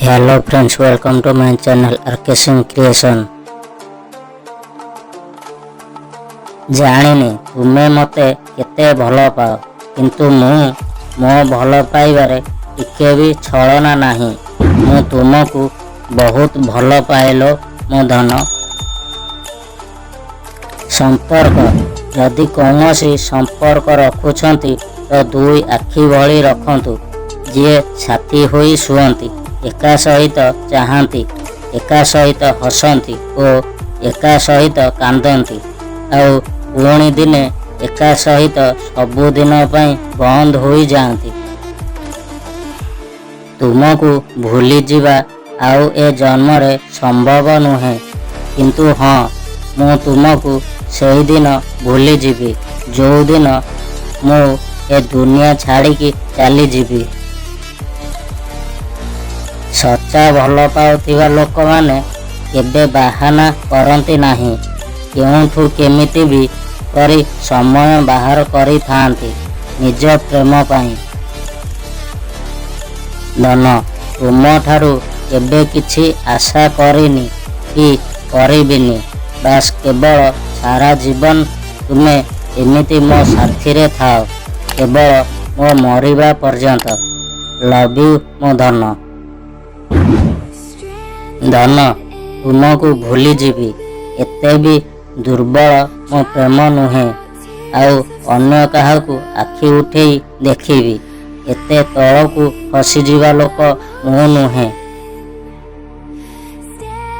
Hello friends, welcome to my channel RK Singh creation. जानिनी तुमे मते केते भल पाओ, किंतु मो भल पाइबारे टिके भी छलना नहीं। मु तुमको बहुत भल पाइलो मो धन। संपर्क जदि कौनसी संपर्क रखुछंती तो दुई आखि भली रखंतु, जे साथी होई सुअंती, एका सहित चाहती, एका सहित हसती और एका सहित कांदती, आउ पुणी दिने एका सहित सबुदिन बंद हो जाती। तुमको भूली जीवा आउ ए जन्मरे संभव नुहे, किंतु हाँ मु तुमको सही दिन भूली जीवी जो दिन मु ए दुनिया छाड़ी चली जीवी। सच्चा भल पाउथिबा लोक माने केबे बाहाना करंती नहीं, केउठु केमिति भी करी समय बाहर करी थांती निज प्रेम पाई। धन तुम ठारू केबे किछि आशा करिनी कि करिबिनी, बास केवल सारा जीवन तुमे एमिति मो साथी रे थाओ, केवल मो मरिबा पर्यंत। लव यू मो धन। धन तुमको भूली जीवी एते भी दुर्बल मो प्रेम नुहे, आउ अन्य काहाकू आखि उठेई देखिबी एते तळकू फसी जीवा लोक मु नुहे।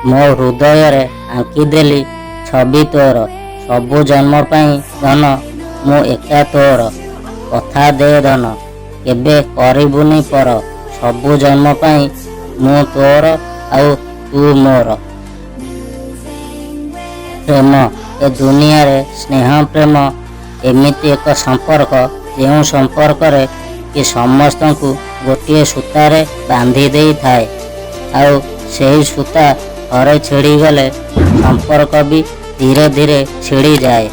मो हृदय रे आंकी देली छवि तोर, सबु जन्म पाई धन मु एका तोर। कथा दे धन केबे करिबुनी पर, सबु जन्म पाई मु तोर आउ तू मोर। प्रेम ए दुनिया रे स्नेह प्रेम एमिति एक संपर्क, जो संपर्क रे कि समस्त को गोटे सूतारे बांधी दे थाए, आउ सेही सूता थरे छिड़ी गले संपर्क भी धीरे धीरे छिड़ी जाए।